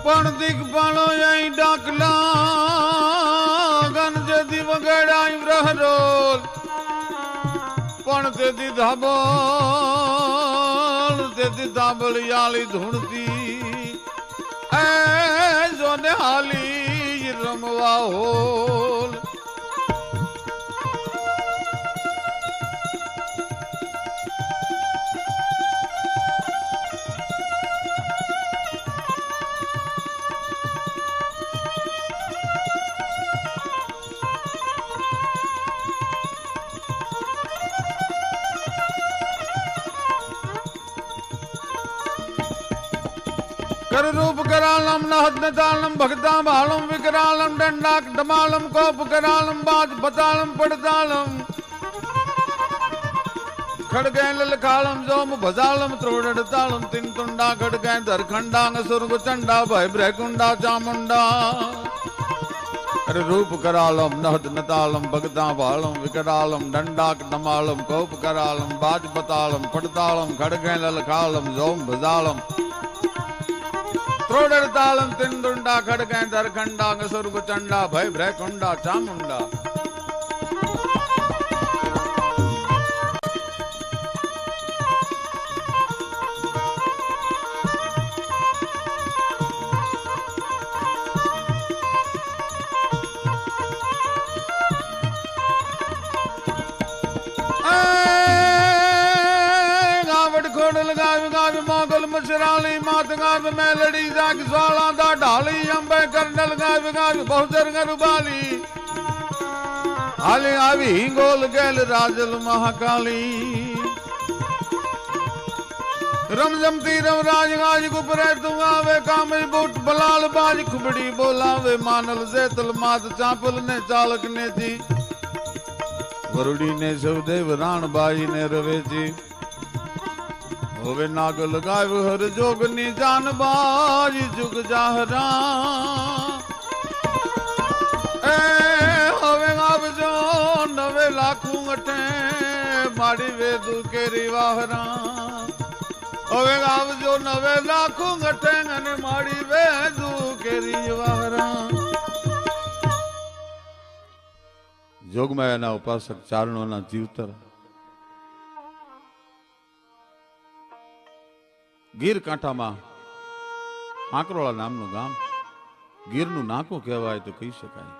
પણ દિગ્પાળો અહીં ડાકલા ગન જેથી વગડાઈ વ્રહરોલ પણ તેથી ધાબળિયાળી ધૂણતી એ જોને હાલી રમવા હોલ कर रूप करालम नहद नतालम भक्ता बालम विकरालम डंडाक धमालम कोप करालम बाज बतालम पड़तालम खड़गै ललखालम जोम भजालम त्रोड़तालम तिन तुंडा खड़गै दरखंडांग सुरग चंडा भय ब्रकुंडा चामुंडा कर रूप करालम नहद नतालम भक्ता बालम विकरालम डंडाक धमालम कोप करालम बाज बतालम पड़तालम खड़गै ललखालम जोम भजालम त्रोड़तालम तिंदुंडा खड़गै दरखंडा सुरग चंडा भय भ्रकुंडा चामुंडा मशराली मात गाव में लड़ी जाग स्वाला दा ढाली अंबे करनल गाव गाव बहुजर गरुबाली हाली आवी हिंगोल गेल राजल महाकाली रमजम तीरम राज गाज गुपरे तू आवे कामज बूट बलाल बाज खुबड़ी बोलावे मानल जैतल मात चापल ने चालक ने थी वरुड़ी ने सवदेव राण बाई ने रवे जी होवे नाग लगाव हर जोगनी जान बाज जुग जाहरा ए होवे गाव जो नवे लाखों अठे माड़ी वेदू केरी वाहरा होवे गाव जो नवे लाखों अठे ने माड़ी वेदू केरी वाहरा जोगमाया ना उपासक चारणों ना जीवतर ગીર કાંઠામાં આંકરોળા નામનું ગામ ગીરનું નાકું કહેવાય તો કહી શકાય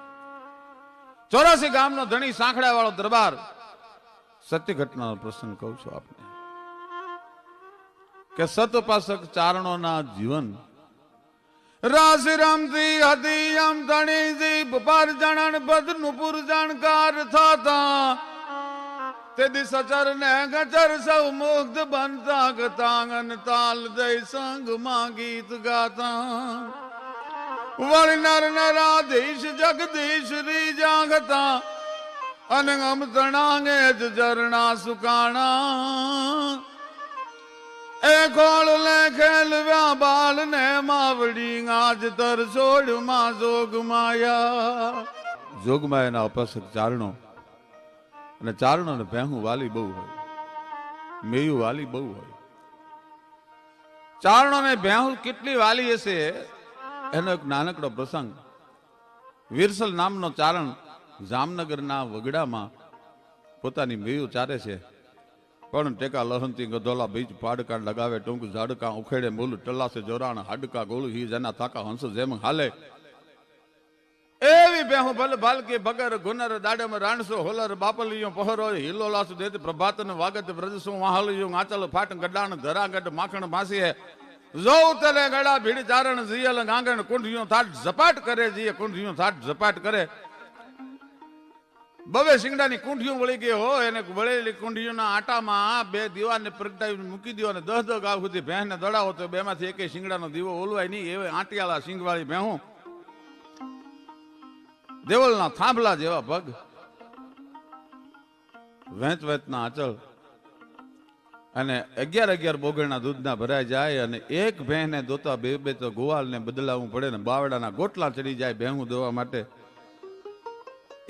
84 ગામનો ધણી સાંખડા વાળો દરબાર સત્ય ઘટનાનો પ્રસંગ કહું છું આપને કે સત ઉપાસક ચારણોના જીવન રાશિ રામજી હતી આમ ધણીજી બપાર જણન બદનુપુર જાણકાર થતા तेदी सचर ने गचर सब मुग्ध बनता गतांगन ताल दे संग मां गीत गाता वण नर नराधीश जगदीश री जागता अनगम तणांगे जरना सुकाना ए खोल ले खेल व्या बाल ने मावड़ी आज तर छोड़ मां जोग माया जोग माया ना उपासक चारणो અને ચારણો ને ભેહું વાલી બહુ હોય મેયું વાલી બહુ હોય ચારણો ને ભેહું કેટલી વાલી હશે એનો એક નાનકડો પ્રસંગ વીરસલ નામનો ચારણ જામનગરના વગડામાં પોતાની મેયું ચારે છે પણ ટેકા લહંતી ગધોલા બીજ પાડકા લગાવે ટૂંક ઝાડકા ઉખેડે મૂલ ટલ્લાસે જોરાણ હાડકા ગોળ હી જના તાકા હંસ જેમ હાલે એવી બેહું ભલ ભાલ કે ભગર ગુનર દાડમ રાણસો હોલર બાપલિયો પહરો હિલો લાસુ દેત પ્રભાતન વાગત વ્રજસુ વાહલિયો આચલ ફાટ ગડાણ ધરાગઢ માખણ માસી હે જો તલે ગડા ભીડ ચારણ જીયલ ગાંગણ કુંઢિયો થાટ ઝપાટ કરે જીએ કુંઢિયો થાટ ઝપાટ કરે બવે સિંગડાની કુંઢિયો વળી ગઈ હો એને વળેલી કુંઢિયોના આટામાં બે દીવાને પ્રગટાવી મૂકી દો અને 10 ગાવ સુધી ભેંને દડાવો તો બેમાંથી એકે સિંગડાનો દીવો ઓલવાય નહીં એવે આંટિયાળા સિંગવાળી ભેહું દેવલના થાંભલા જેવા પગ વેચ વેચના આંચળ અને 11 બોગરના દૂધના ભરાઈ જાય અને એક ભેંને દોતા બે તો ગોવાળને બદલાવવું પડે ને બાવડાના ગોટલા ચડી જાય ભેહું દોવા માટે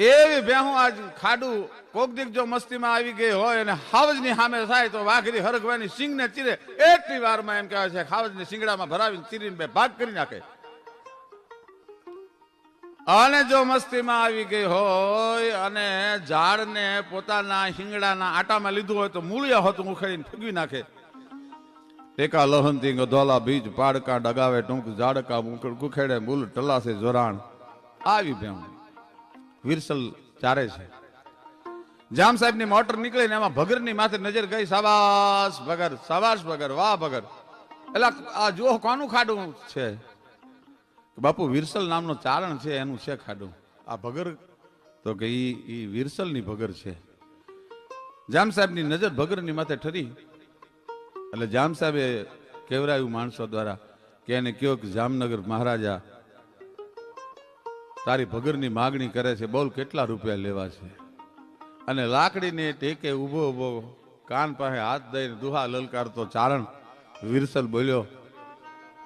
એવી ભેહું આજ ખાડું કોક દીક જો મસ્તીમાં આવી ગઈ હોય અને હાવજની સામે થાય તો વાઘરી હરગવાની સિંગને ચીરે એટલી વારમાં એમ કહેવાય છે હાવજની સિંગડામાં ભરાવીને ચીરીને બે ભાગ કરી નાખે અને જો મસ્તીમાં આવી ગઈ હોય અને ઝાડને પોતાના હિંગડાના આટામાં લીધું હોય તો મૂળિયા હોતું ઉખેડીને ફેંકવી નાખે. ટેકા લહંતી ગધોલા બીજ પાડકા ડગાવે ટૂંક ઝાડકા કુખેડે મૂલ ટલાસે જોરાણ. આવી ભેમ વિરસલ ચારે છે. જામ સાહેબ ની મોટર નીકળી ને એમાં ભગર ની માથે નજર ગઈ. સાબાસ ભગર, વાહ ભગર. એટલે આ જો કોનું ખાડું છે? બાપુ વિરસલ નામનો ચારણ છે એનું છે ખાડું. આ ભગર તો કે ઈ વિરસલ ની ભગર છે. જામ સાહેબ ની નજર ભગર ની માથે ઠરી. એટલે જામ સાહેબે કેવરાયું માણસો દ્વારા કે એને કયો કે જામનગર મહારાજા તારી ભગરની માગણી કરે છે, બોલ કેટલા રૂપિયા લેવા છે? અને લાકડીને ટેકે ઉભો ઉભો કાન પાસે હાથ દઈને દુહા લલકારતો ચારણ વિરસલ બોલ્યો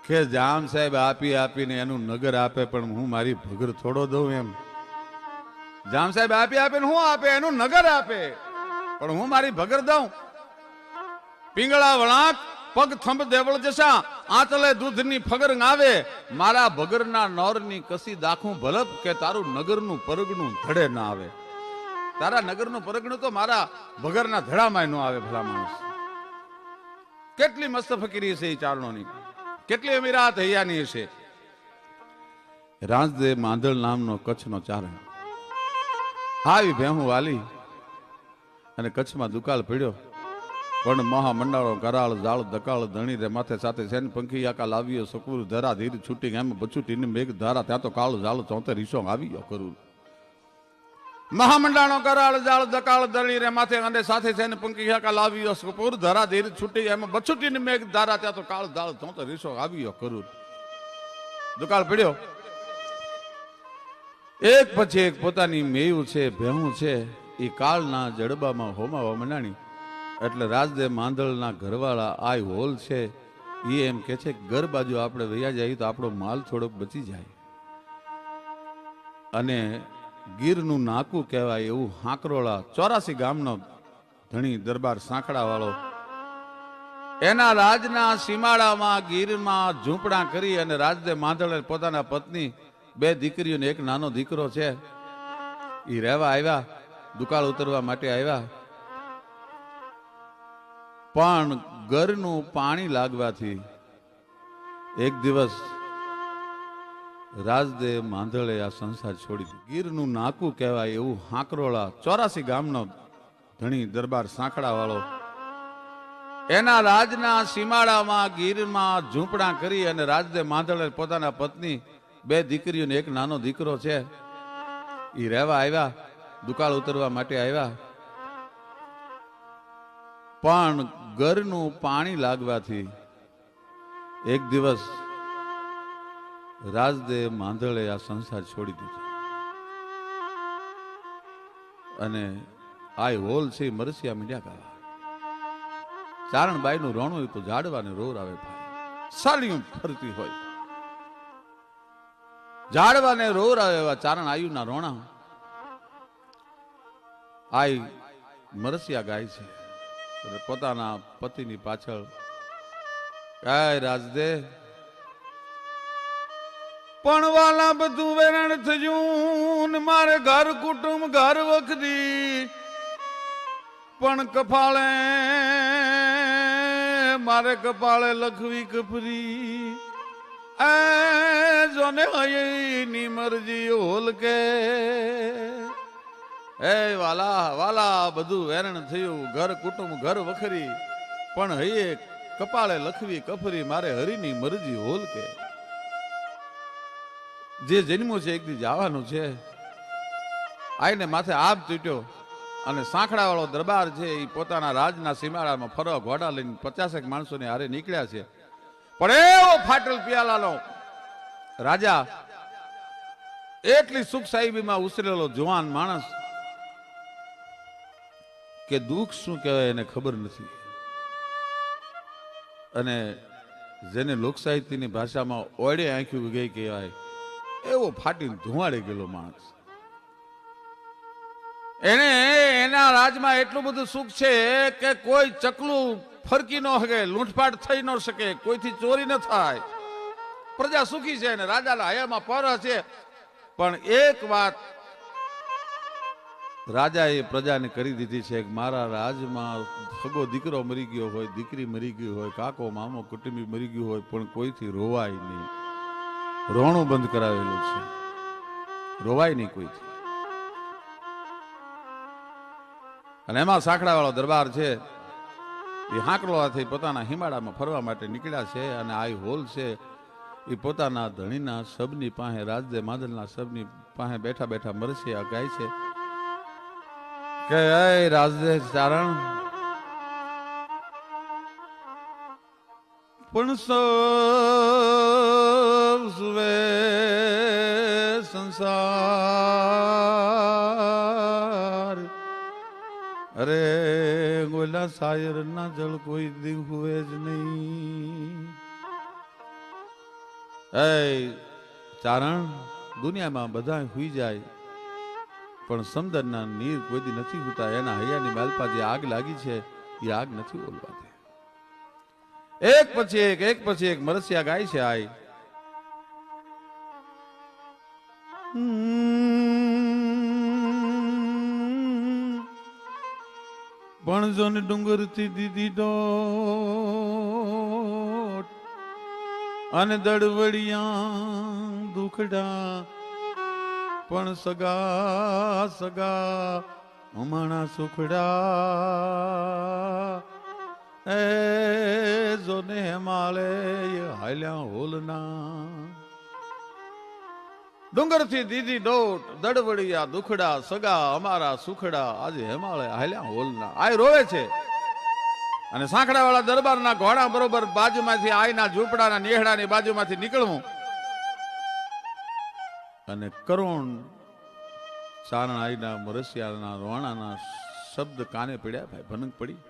કે જામ સાહેબ આપીને એનું નગર આપે પણ હું મારી ભગર થોડો દઉં એમ? જામ સાહેબ આપીને હું આપે? એનું નગર આપે પણ હું મારી ભગર દઉં? પિંગળા વળાંક પગ થંભ દેવળ જશા આંચલે દૂધની ફગર આવે. મારા ભગરના નોરની કસી દાખું ભલપ કે તારું નગરનું પરગણું ધડે ના આવે. તારા નગરનું પરગણું તો મારા ભગરના ધડામાં ન આવે. ભલા માણસ, કેટલી મસ્ત ફકીરી છે એ ચારણોની, કેટલી અમીરાત હૈયાની છે. રાજદેવ માંદળ નામનો કચ્છનો ચારણ આવી ભેહું વાલી અને કચ્છમાં દુકાળ પડ્યો. પણ મહામંડાળો કરાળ જાળ દકાળ ધણી રે માથે સાથે સેન પંખી આકા લાવ્યો સકુર ધરા ધીર છૂટી એમ બચુટીને મેઘ ધારા ત્યાં તો કાળ જાળ ચોતે રીસો આવ્યો કરું. મહામંડાળો કરાળ જાળ દકાળ ધણી રે માથે અને સાથે સેન પંખી આકા લાવ્યો સકુર ધરા ધીર છૂટી એમ બચુટીને મેઘ ધારા ત્યાં તો કાળ જાળ ચોતે રીસો આવ્યો કરું. દુકાળ પડ્યો. એક પછી એક પોતાની મેયું છે, ભેહું છે, એ કાળના જડબામાં હોમાવા મંડાણી. એટલે રાજદેવ માંદળના ઘરવાળા આ હોલ છે એ એમ કે છે ઘર બાજુ આપણે વૈયા જઈએ તો આપણો માલ થોડોક બચી જાય. અને ગીરનું નાકું કહેવાય એવું હાંકરોળા 84 ગામનો ધણી દરબાર સાંકડા વાળો એના રાજના સીમાડામાં ગીરમાં ઝૂંપડા કરી અને રાજદેવ માંદળે પોતાના પત્ની 2 દીકરીઓને એક નાનો દીકરો છે એ રહેવા આવ્યા, દુકાળ ઉતરવા માટે આવ્યા. પણ ઘરનું પાણી લાગવાથી એક દિવસ રાજદેવ માંદળે આ સંસાર છોડી દીધો. ગીરનું નાકું કહેવાય એવું હાંકરોળા 84 ગામનો ધણી દરબાર સાંકડા વાળો એના રાજના સીમાડામાં ગીરમાં ઝૂંપડા કરી અને રાજદેવ માંદળે પોતાના પત્ની 2 દીકરીઓને એક નાનો દીકરો છે એ રહેવા આવ્યા, દુકાળ ઉતરવા માટે આવ્યા. પણ ઘરનું પાણી લાગવાથી એક દિવસ રાજદેવ માંદળે આ સંસાર છોડી દીધો. અને આ હોલ છે મરસિયા મીડિયા ગાવા. ચારણબાઈ નું રોણું હોય તો ઝાડવાને રોર આવે ભાઈ. સાલિયું ફરતી હોય ઝાડવાને રોર આવે એવા ચારણ આયુના રોણા આઈ મરસિયા ગાય છે પોતાના પતિની પાછળ. કાય રાજદેવ પણ વાલા બધું વેરણ થયું મારે ઘર કુટુંબ ઘર વખરી પણ કફાળે મારે કપાળે લખવી કફરી એ જોને હયની મરજી હોલ કે એ વાલા વાલા બધું વેરણ થયું ઘર કુટુંબ ઘર વખરી પણ હૈયે કપાળે લખવી કફરી મારે હરીની મરજી હોલ કે. જે જન્મ્યું છે એક દી જવાનું છે. આઈને માથે આબ તૂટ્યો અને સાંખડા વાળો દરબાર છે એ પોતાના રાજના સીમાડામાં ફરવા ઘોડા લઈને 50 માણસોને હારે નીકળ્યા છે. પણ એવો ફાટલ પિયાલાનો રાજા એટલી સુખ સાહેબીમાં ઉછરેલો જવાન માણસ કે દુઃખ શું કહેવાય એને ખબર નથી. અને જેને લોક સાહિત્યની ભાષામાં ઓળે આંખ્યું ગઈ કહેવાય એવો ફાટીને ધુવાડે ગયેલો માણસ. એને એના રાજમાં એટલું બધું સુખ છે કે કોઈ ચકલું ફરકી ન શકે, લૂંટફાટ થઈ ન શકે, કોઈથી ચોરી ન થાય, પ્રજા સુખી છે. અને રાજાના હયામાં પર છે પણ એક વાત રાજાએ પ્રજાને કરી દીધી છે કે મારા રાજમાં સગો દીકરો મરી ગયો હોય, દીકરી મરી ગઈ હોય, કાકો મામો કુટુંબી મરી ગયું હોય, પણ કોઈથી રોવાય નહીં. રોણું બંધ કરાવેલું છે, રોવાય નહીં કોઈથી. અને એમાં સાંકડા વાળો દરબાર છે એ હાંકલો હાથે પોતાના હિમાળામાં ફરવા માટે નીકળ્યા છે. અને આ હોલ છે એ પોતાના ધણીના સબની પાસે, રાજદે માદલના સબની પાસે બેઠા બેઠા મરસિયા ગાય છે કે એ રાજદે ચારણ પણ સુવે સંસાર અરે ગોલા શાયર ના જળ કોઈ દી હુએ જ નહીં. એ ચારણ દુનિયામાં બધા હુઈ જાય પણ સમંદરના નીર કોઈ દી નથી હોતા. એના હૈયાની માલપા જે આગ લાગી છે એ આગ નથી ઓલવા દે. એક પછી એક મરસિયા ગાય છે. આય પણ જોન ડુંગર થી દીધી દોટ અને દડવડિયા દુખડા પણ સગા સગા હમણાં સુખડા એ જોને હેમાલે હાલ્યા હોલના. ડુંગર થી દીધી દોટ દડવડિયા દુખડા સગા અમારા સુખડા આજે હેમાળે હાલ્યા હોલના. આય રોવે છે. અને સાંકડા વાળા દરબારના ઘોડા બરોબર બાજુમાંથી આયના ઝૂંપડાના નેહડાની બાજુમાંથી નીકળવું અને કરુણ ચારણ આઈના મરસિયાના રોણાના શબ્દ કાને પડ્યા. ભાઈ ભનક પડી.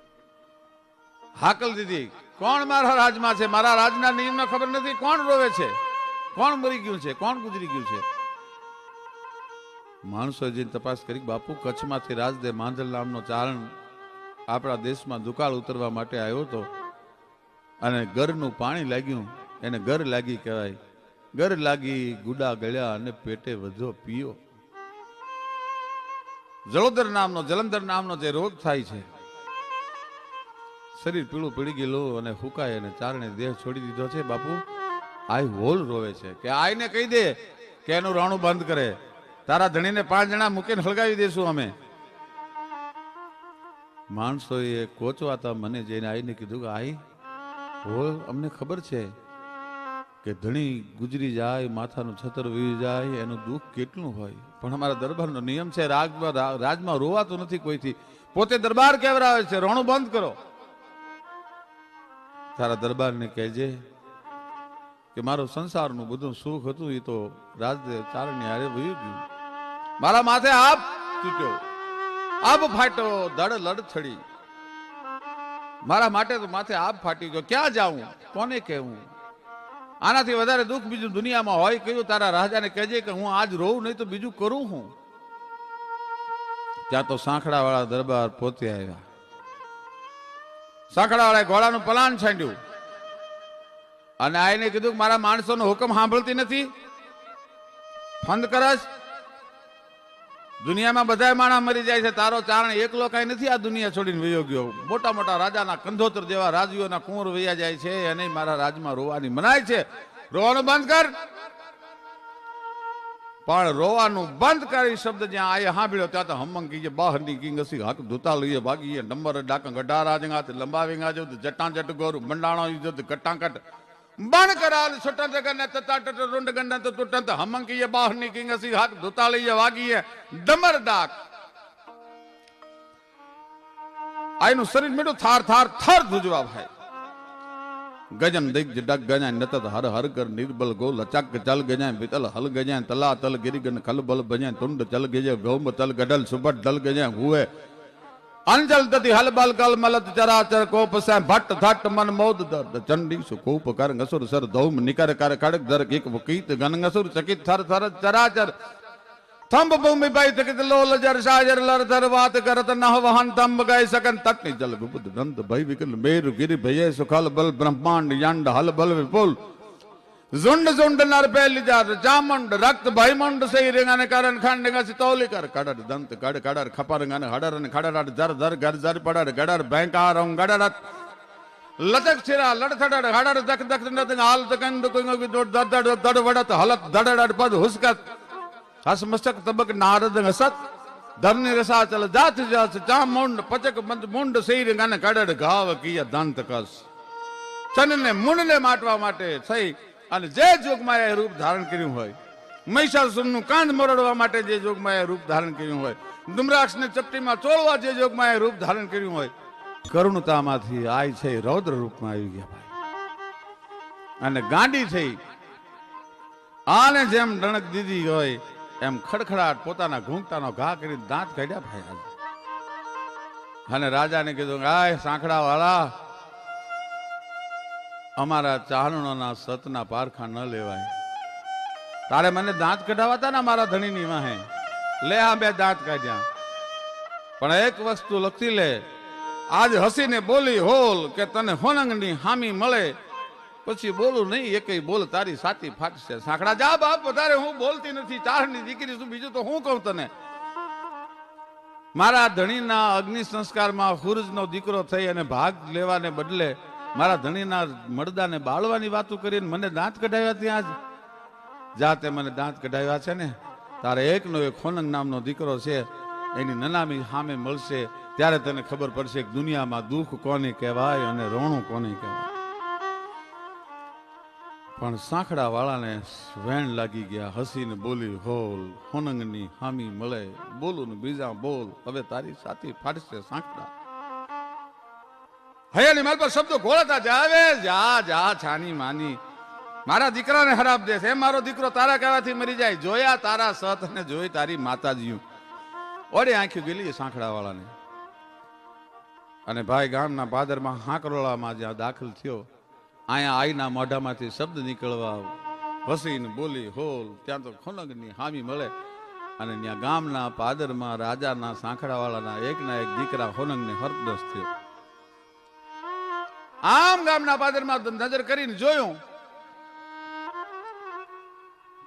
હાકલ દીધી, કોણ મારા રાજમાં છે? મારા રાજના નિયમનો ખબર નથી. કોણ રોવે છે? કોણ મરી ગયું છે? કોણ ગુજરી ગયું છે? માણસો જઈને તપાસ કરી. બાપુ કચ્છમાંથી રાજદે માંધલ નામનો ચારણ આપણા દેશમાં દુકાળ ઉતરવા માટે આવ્યો હતો અને ગરનું પાણી લાગ્યું. એને ગર લાગી કહેવાય. ગર લાગી, ગુડા ગળ્યા અને પેટે વધો પીયો. જળોદર નામનો, જલંધર નામનો જે રોગ થાય છે, શરીર પીળું પડી ગયેલું અને હુકાય અને ચારણે દેહ છોડી દીધો છે. બાપુ આય હોલ રોવે છે કે આયને કહી દે કે એનું રાણું બંધ કરે. તારા ધણીને 5 જણા મૂકીને હળગાવી દેશું અમે. માણસોએ કોચવાતા મને જઈને આઈને કીધું કે આઈ હોલ અમને ખબર છે કે ધણી ગુજરી જાય, માથાનું છતર વી જાય, એનું દુઃખ કેટલું હોય, પણ અમારા દરબારનો નિયમ છે રાજમાં રોવાતું નથી કોઈથી. પોતે દરબાર કેવરાવે છે રોણું બંધ કરો. તારા દરબારને કહેજે કે મારો સંસારનું બધું સુખ હતું એ તો રાજદે ચારણની હારે વયું ગયું. મારા માથે આપ તૂટ્યો, આબ ફાટ્યો, ધડ લડ થડી. મારા માટે તો માથે આપ ફાટી ગયો. ક્યાં જાઉં? કોને કહેવું? આનાથી વધારે દુઃખ બીજું દુનિયામાં હોય કયું? તારા રાજાને કહેજે કે હું આજ રોઉં નહીં તો બીજું કરું હું. ત્યાં તો સાંકડા વાળા દરબાર પોતે આવ્યા. સાંકડા વાળા ઘોડાનું પલાન છાંડ્યું અને આઈને કીધું કે મારા માણસોનો હુકમ સાંભળતી નથી, ફંદ કરસ. દુનિયામાં બધા માણસ મરી જાય છે, તારો ચારણ એકલો કઈ નથી આ દુનિયા છોડીને વયો ગયો. મોટા મોટા રાજાના કંધોતર જેવા રાજવીઓના કુંવર વૈયા જાય છે અને મારા રાજમાં રોવાની મનાય છે. રોવાનું બંધ કર. પણ રોવાનું બંધ કરી શબ્દ જ્યાં આયે સાંભળ્યો ત્યાં તો હમંગ કીજે બહારની કિંગ અસી હાક ધૂતા લઈએ ભાગીએ નંબર ડાકં ગઢા રાજંગાત લંબાવીંગા જો જટાંજટ ગોર મંડાણો જો કટાંકટ બણ કરાલ છટંત ગને તતાટટ રૂંડ ગને તો ટુટંત હમંગ કીજે બહારની કિંગ અસી હાક ધૂતા લઈએ ભાગીએ ડમર ડાક. આયનું શરીર મીઠું થાર થાર થર ધુજવા ભાઈ. ગજન દિગ્જ ડગ ગજાય નતત હર હર કર નિર્બલ ગો લચક ચલ ગજાય વિતલ હલ ગજાય તલા તલ ગિરિગન ખલબલ બજાય તુંડ ચલ ગજે ગૌમ તલ ગડલ સુબટ ડલ ગજાય હુએ અંજલ તતિ હલબલ કલ મલત ચરાચર કોપ સે ભટ્ટ ધટ મન મોદ દર્દ ચંડી સુકોપ કર ગસુર સર ધૌમ નિકર કર ખડક દર કિક વકીત ગન ગસુર ચકિત થર થર ચરાચર થંભ ભૂમિ બાઈ તકિત લોલ જર સાજર લર ધર વાત કરત નહ વહન તંબ ગય સકન તટની જલ ગુબદ દંત ભય વિકલ મેરુ ગિરિ ભય સુખલ બલ બ્રહ્માંડ યંડ હલ બલ વિપુલ झुंड झुंड नर पहली जात चामुंड रक्त भयमुंड सही रेंगाने कारण खांडेगा सितौली कर कडर दंत गड़ कडर खपरंगन हडर खडर जर जर घर जर पडर गडर बैंकार गडरत लचक छिरा लड़थड़र हडर दक दक नत हाल तकंद कोंग दड दड वडत हलत दडड़ पद हुसकत हस मस्तक तबक नारद हसत धरनी रसा चल जात जात चामुंड पचक मंद मुंड सही रेंगाने कडर घाव किया दंत कस चनने मुंडने माटवा माटे सही અને જે જોગમાયાએ રૂપ ધારણ કર્યું હોય મહિષાસુરનું કાંધ મોરડવા માટે જે જોગમાયાએ રૂપ ધારણ કર્યું હોય ધુમ્રાક્ષને ચપટીમાં ચોળવા જે જોગમાયાએ રૂપ ધારણ કર્યું હોય કરુણતામાંથી આય છે રૌદ્ર રૂપમાં આવી ગયા ભાઈ અને ગાંડી થઈ આને જેમ ડણક દીધી હોય એમ ખડખડાટ પોતાના ઘૂંઘતાનો ઘા કરી દાંત કાઢ્યા ભાઈ અને રાજાને કીધું આય સાંકડા વાળા અમારા ચારણોના સતના પારખા ન લેવાય તારે મને દાંત કઢાવાતા ને મારા ધણીની વાહે લે આ બે દાંત કાઢ્યા પણ એક વસ્તુ લખી લે આજ હસીને બોલી હોલ કે તને હોનંગની હામી મળે પછી બોલું નહીં એકય બોલ તારી સાતી ફાટશે સાંકડા જા બાપ વધારે હું બોલતી નથી ચારણની દીકરી છું બીજું તો હું કહું તને મારા ધણીના અગ્નિ સંસ્કારમાં હુરજનો દીકરો થઈ અને ભાગ લેવાને બદલે મારા ધણીના મરદાને બાળવાની વાતો કરીને મને દાંત કઢાવ્યા ત્યાં જ જાતે મને દાંત કઢાવ્યા છે ને તારે એકનો એક ખોનંગ નામનો દીકરો છે એની નનામી સામે મળશે ત્યારે તને ખબર પડશે કે દુનિયામાં દુઃખ કોને કહેવાય અને રોણું કોને કહેવાય પણ સાંકડા વાળાને વેણ લાગી ગયા હસીને બોલી હોલ ખોનંગની હામી મળે બોલું ને બીજા બોલ હવે તારી સાથી ફાટશે સાંકડા હૈયાની માલ પર શબ્દો ઘોળતા જાવે જા જા છાની માની મારા દીકરાને હરાબ દે છે મારો દીકરો તારા કહેવાથી મરી જાય જોયા તારા સત ને જોઈ તારી માતાજીઓ ઓડે આંખ્યું ગયેલી સાંકડા વાળાને અને ભાઈ ગામના પાદરમાં હાંકરોળામાં જ્યાં દાખલ થયો અહીંયા આઈના મોઢામાંથી શબ્દ નીકળવા વસીને બોલી હોલ ત્યાં તો ખોનગની હામી મળે અને ત્યાં ગામના પાદરમાં રાજાના સાંકડાવાળાના એકના એક દીકરા હોનંગને હરદસ થયો આમ ગામના પાદરમાં નજર કરીને જોયું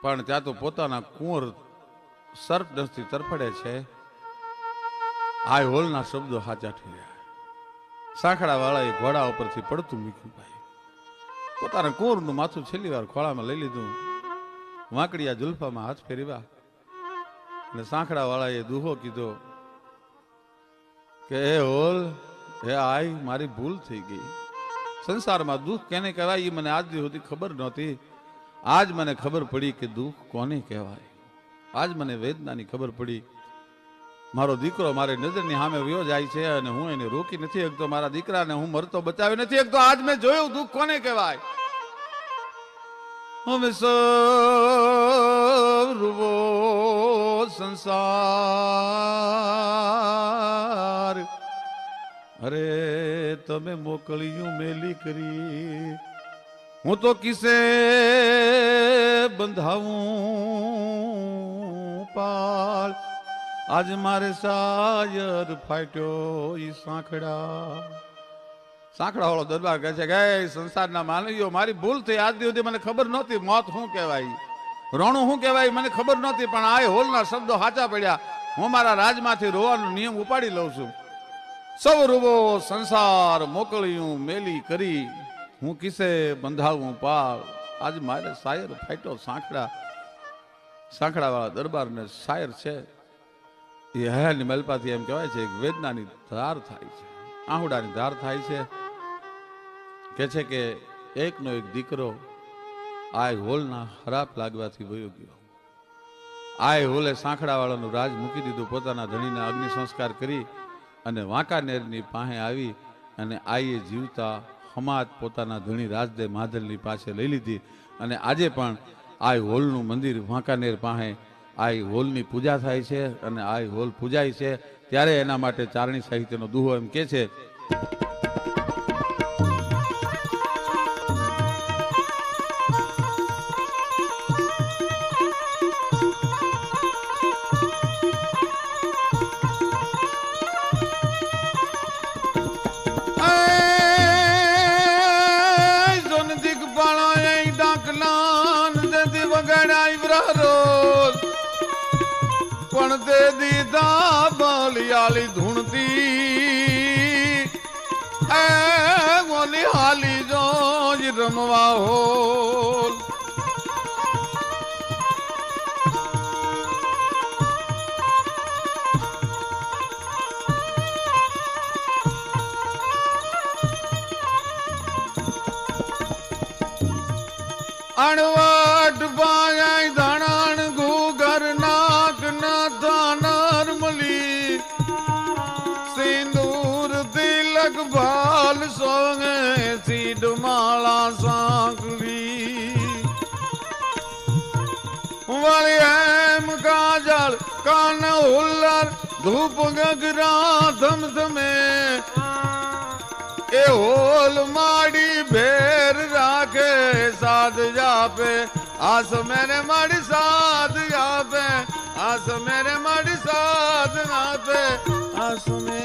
પણ ત્યાં તો પોતાના કુંવર સર્પ દસથી તરફડે છે આ હોલના શબ્દો હાચા ઠર્યા સાંકડા વાળાએ ઘોડા ઉપરથી પડતું મૂક્યું ભાઈ પોતાના કુંવરનું માથું છેલ્લી વાર ખોળામાં લઈ લીધું વાંકડિયા જુલ્ફામાં હાથ ફેરવ્યા અને સાંકડા વાળાએ દુહો કીધો કે હે હોલ હે આઈ મારી ભૂલ થઈ ગઈ સંસારમાં દુઃખ કેને કહેવાય એ મને આજ સુધી ખબર નહોતી આજ મને ખબર પડી કે દુઃખ કોને કહેવાય આજ મને વેદનાની ખબર પડી મારો દીકરો મારી નજરની સામે વયો જાય છે અને હું એને રોકી નથી શકતો મારા દીકરાને હું મરતો બચાવી નથી શકતો આજ મેં જોયું દુઃખ કોને કહેવાય હવે સર્વો સંસાર અરે તમે મોકલ્યું મેલી કરી હું તો કિસે બંધાવું પાલ આજ મારે સાયર ફાટ્યો ઈ સાંકડા વાળો દરબાર કહે છે કે સંસારના માનવીઓ મારી ભૂલ થઈ આજ સુધી મને ખબર નહોતી મોત શું કહેવાય રોણું શું કહેવાય મને ખબર નહોતી પણ આ હોલના શબ્દો સાચા પડ્યા હું મારા રાજમાંથી રોવાનો નિયમ ઉપાડી લઉં છું સૌ રૂબો સંસાર મોકલ્યું મેલી કરી હું કિસે બંધાવું પાળ આજ મારે શાયર ફાટ્યો સાંકડા વાળા દરબારને શાયર છે એ હયાની મલપાથી એમ કહેવાય છે એક વેદનાની ધાર થાય છે આહુડાની ધાર થાય છે કે એકનો એક દીકરો આ હોલના ખરાબ લાગવાથી વયો ગયો આ હોલે સાંકડા વાળાનું રાજ મૂકી દીધું પોતાના ધણીના અગ્નિ સંસ્કાર કરી અને વાંકાનેરની પાસે આવી અને આઈએ જીવતા હમાત પોતાના ધણી રાજદેવ માધલની પાસે લઈ લીધી અને આજે પણ આ હોલનું મંદિર વાંકાનેર પાસે આ હોલની પૂજા થાય છે અને આ હોલ પૂજાય છે ત્યારે એના માટે ચારણી સાહિત્યનો દુહો એમ કે છે ડાકલા पण दे दीदा बलियाली धुनती ए गोली हाली जो रमवा हो अणवाट पाया धनान गुगर नाक न दानर मली सिंदूर तिलक भाल सोंगे सीड माला सांकली वाली हेम काजल कान हुल्लर धूप गगरा धम धमे ए होल माड़ी भेर राखे साध जापे आस मेरे माड़ी साध जापे आस मेरे माड़ी साध जापे आस मेरे